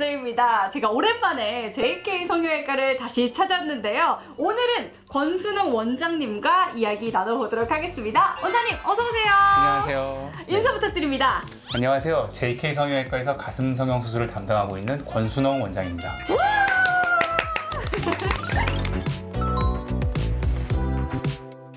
MJ입니다. 제가 오랜만에 JK 성형외과를 다시 찾았는데요. 오늘은 권순홍 원장님과 이야기 나눠보도록 하겠습니다. 원장님 어서 오세요. 안녕하세요. 인사 부탁드립니다. 안녕하세요. JK 성형외과에서 가슴 성형 수술을 담당하고 있는 권순홍 원장입니다.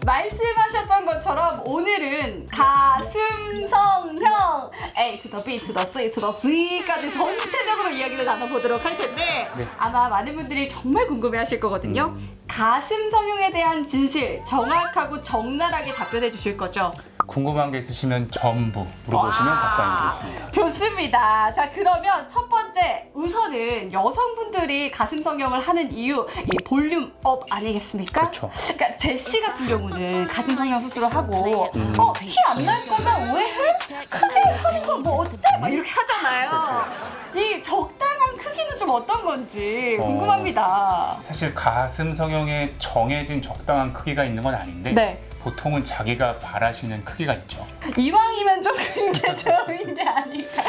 말씀하셨던 것처럼 오늘은 가슴 성형 A to the B to the C to the Z까지 전체적으로 이야기를 나눠보도록 할 텐데 네. 아마 많은 분들이 정말 궁금해하실 거거든요. 가슴 성형에 대한 진실 정확하고 적나라하게 답변해 주실 거죠? 궁금한 게 있으시면 전부 물어보시면 답변 드리겠습니다. 좋습니다. 자, 그러면 첫 번째 우선은 여성분들이 가슴 성형을 하는 이유 이 볼륨 업 아니겠습니까? 그렇죠. 그러니까 제시 같은 경우는 가슴 성형 수술을 하고 티 안 날 거면 왜 해? 크게 하는 거 뭐 어때? 막 이렇게 하잖아요. 이 적당한 크기는 좀 어떤 건지 궁금합니다. 사실 가슴 성형에 정해진 적당한 크기가 있는 건 아닌데 네. 보통은 자기가 바라시는 크기가 있죠. 이왕이면 좀 큰 게 좋은 게 아닐까.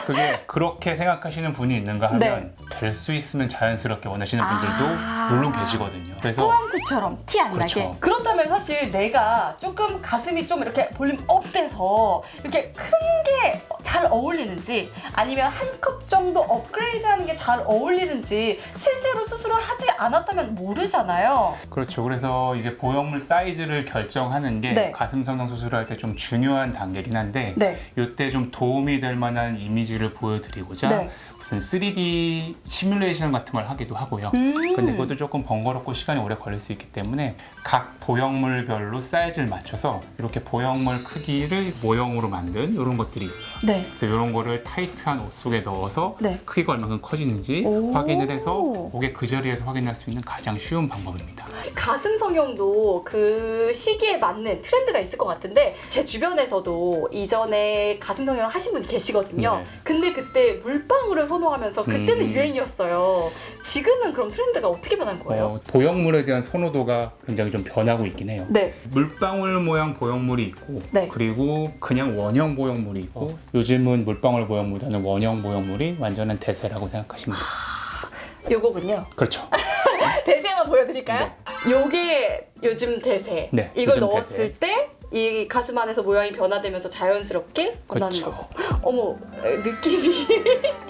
그게 그렇게 생각하시는 분이 있는가 하면 될 수 있으면 자연스럽게 원하시는 분들도 물론 계시거든요. 그래서 뿌안구처럼 티 안 나게. 그렇죠. 그렇다면 사실 내가 조금 가슴이 좀 이렇게 볼륨 업돼서 이렇게 큰 게 잘 어울리는지 아니면 한 컵 정도 업그레이드하는 게 잘 어울리는지 실제로 수술을 하지 않았다면 모르잖아요. 그렇죠. 그래서 이제 보형물 사이즈를 결정하는 게 네. 가슴 성형 수술을 할 때 좀 중요한 단계긴 한데 네. 이때 좀 도움이 될 만한 이미지를 보여드리고자 네. 무슨 3D 시뮬레이션 같은 걸 하기도 하고요. 근데 그것도 조금 번거롭고 시간이 오래 걸릴 수 있기 때문에 각 보형물별로 사이즈를 맞춰서 이렇게 보형물 크기를 모형으로 만든 이런 것들이 있어요. 네. 그래서 이런 거를 타이트한 옷 속에 넣어서 네. 크기가 얼마큼 커지는지 오. 확인을 해서 그게 그 자리에서 확인할 수 있는 가장 쉬운 방법입니다. 가슴 성형도 그 시기에 맞는 트렌드가 있을 것 같은데 제 주변에서도 이전에 가슴 성형을 하신 분이 계시거든요. 네. 근데 그때 물방울을 선호하면서 그때는 유행이었어요. 지금은 그럼 트렌드가 어떻게 변한 거예요? 보형물에 대한 선호도가 굉장히 좀 변하고 있긴 해요. 네. 물방울 모양 보형물이 있고 네. 그리고 그냥 원형 보형물이 있고 요즘은 물방울 보형물보다는 원형 보형물이 완전한 대세라고 생각하시면 돼요. 요거군요. 그렇죠. 대세만 보여드릴까요? 요게 요즘 대세. 네, 이걸 요즘 넣었을 때 이 가슴 안에서 모양이 변화되면서 자연스럽게 변하는 그렇죠. 거고. 어머, 느낌이.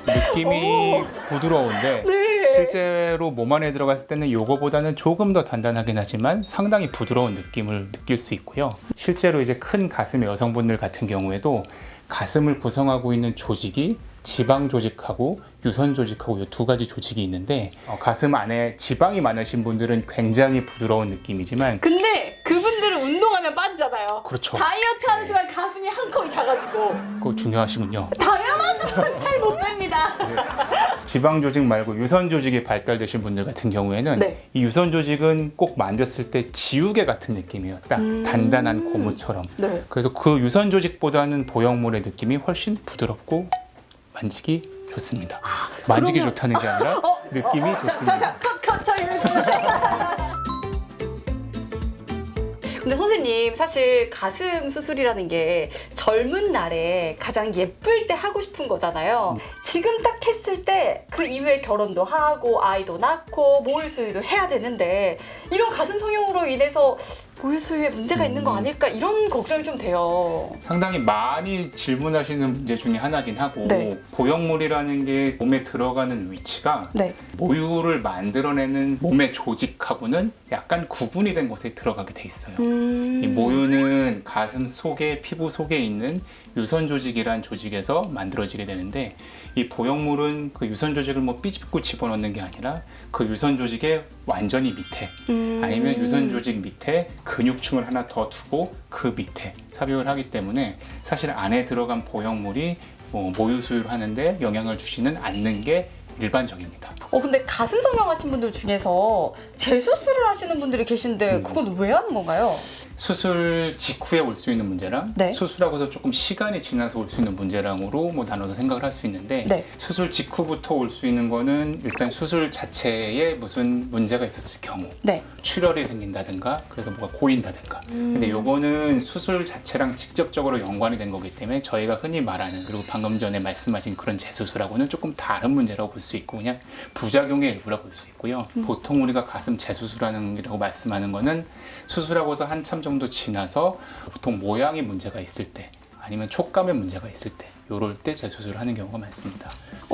느낌이 부드러운데 네. 실제로 몸 안에 들어갔을 때는 요거보다는 조금 더 단단하긴 하지만 상당히 부드러운 느낌을 느낄 수 있고요. 실제로 이제 큰 가슴의 여성분들 같은 경우에도 가슴을 구성하고 있는 조직이 지방 조직하고 유선 조직하고 이 두 가지 조직이 있는데 가슴 안에 지방이 많으신 분들은 굉장히 부드러운 느낌이지만 근데 그분들은 운동하면 빠지잖아요. 그렇죠. 다이어트 하는 순간 가슴이 한 컵이 작아지고. 그거 중요하시군요. 당연하죠. 살 못 뺍니다. 지방 조직 말고 유선 조직이 발달되신 분들 같은 경우에는 네. 이 유선 조직은 꼭 만졌을 때 지우개 같은 느낌이에요. 딱 단단한 고무처럼. 네. 그래서 그 유선 조직보다는 보형물의 느낌이 훨씬 부드럽고 만지기 좋습니다. 만지기 그러면- 좋다는 게 아니라 느낌이 좋습니다. 자, 컷, 근데 선생님 사실 가슴 수술이라는 게 젊은 날에 가장 예쁠 때 하고 싶은 거잖아요. 지금 딱 했을 때 그 이후에 결혼도 하고 아이도 낳고 모유 수유도 해야 되는데 이런 가슴 성형으로 인해서 모유 수유에 문제가 있는 거 아닐까 이런 걱정이 좀 돼요. 상당히 많이 질문하시는 문제 중에 하나긴 하고 네. 보형물이라는 게 몸에 들어가는 위치가 네. 모유를 만들어내는 몸의 조직하고는 약간 구분이 된 곳에 들어가게 돼 있어요. 이 모유는 가슴 속에 피부 속에 있는 유선 조직이란 조직에서 만들어지게 되는데 이 보형물은 그 유선 조직을 뭐 삐집고 집어넣는 게 아니라 그 유선 조직의 완전히 밑에 아니면 유선 조직 밑에 근육층을 하나 더 두고 그 밑에 삽입을 하기 때문에 사실 안에 들어간 보형물이 모유 수유를 하는데 영향을 주지는 않는 게 일반적입니다. 근데 가슴 성형 하신 분들 중에서 재수술을 하시는 분들이 계신데 그건 왜 하는 건가요? 수술 직후에 올 수 있는 문제랑 네. 수술하고서 조금 시간이 지나서 올 수 있는 문제랑으로 뭐 나눠서 생각을 할 수 있는데 네. 수술 직후부터 올 수 있는 거는 일단 수술 자체에 무슨 문제가 있었을 경우 네. 출혈이 생긴다든가 그래서 뭐가 고인다든가 근데 요거는 수술 자체랑 직접적으로 연관이 된 거기 때문에 저희가 흔히 말하는 그리고 방금 전에 말씀하신 그런 재수술하고는 조금 다른 문제라고 볼 수 있고 그냥 부작용의 일부라고 볼 수 있고요. 보통 우리가 가슴 재수술하는 이라고 말씀하는 거는 수술하고서 한참 정도 지나서 보통 모양이 문제가 있을 때 아니면 촉감에 문제가 있을 때 요럴 때 재수술을 하는 경우가 많습니다.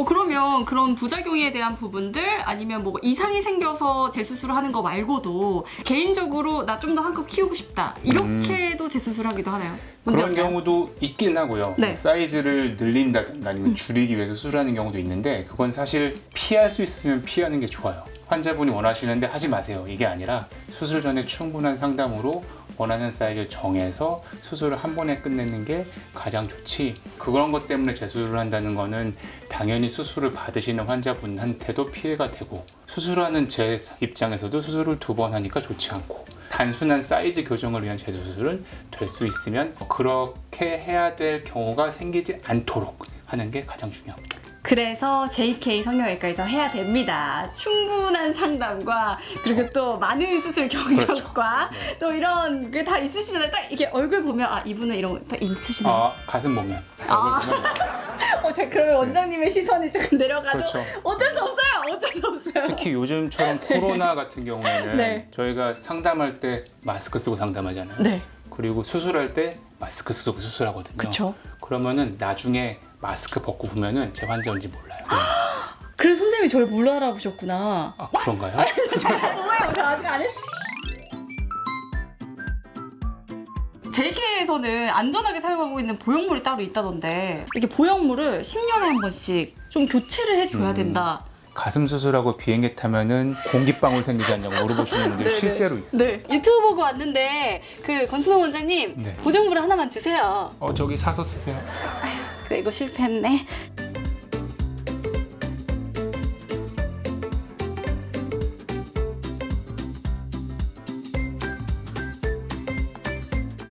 그러면 그런 부작용에 대한 부분들 아니면 뭐 이상이 생겨서 재수술을 하는 거 말고도 개인적으로 나 좀 더 한껏 키우고 싶다 이렇게도 재수술하기도 하나요? 문제 그런 없나요? 경우도 있긴 하고요. 네. 사이즈를 늘린다든가 아니면 줄이기 위해서 수술하는 경우도 있는데 그건 사실 피할 수 있으면 피하는 게 좋아요. 환자분이 원하시는데 하지 마세요. 이게 아니라 수술 전에 충분한 상담으로 원하는 사이즈를 정해서 수술을 한 번에 끝내는 게 가장 좋지. 그런 것 때문에 재수술을 한다는 거는 당연히 수술을 받으시는 환자분한테도 피해가 되고 수술하는 제 입장에서도 수술을 2번 하니까 좋지 않고 단순한 사이즈 교정을 위한 재수술은 될 수 있으면 그렇게 해야 될 경우가 생기지 않도록 하는 게 가장 중요합니다. 그래서 JK 성형외과에서 해야 됩니다. 충분한 상담과 그리고 또 많은 수술 경력과 네. 또 이런 게 다 있으시잖아요. 딱 이게 얼굴 보면 아 이분은 이런 거 다 있으시네요. 가슴 보면. 아. 제가 그러면 원장님의 시선이 조금 내려가도 그렇죠. 어쩔 수 없어요. 어쩔 수 없어요. 특히 요즘처럼 코로나 같은 경우에는 네. 저희가 상담할 때 마스크 쓰고 상담하잖아요. 네. 그리고 수술할 때 마스크 쓰고 수술하거든요. 그렇죠. 그러면은 나중에 마스크 벗고 보면은 제 환자인지 몰라요. 그래서 선생님이 저를 몰라 알아보셨구나. 아 그런가요? 뭐예요? 저 아직 안 했어요. JK에서는 안전하게 사용하고 있는 보형물이 따로 있다던데 이게 보형물을 10년에 한 번씩 좀 교체를 해줘야 된다. 가슴 수술하고 비행기 타면은 공기방울 생기지 않냐고 물어보시는 분들이 네네. 실제로 있어요. 네. 유튜브 보고 왔는데 그 권순호 원장님 네. 보정물 하나만 주세요. 저기 사서 쓰세요. 그래 이거 실패했네.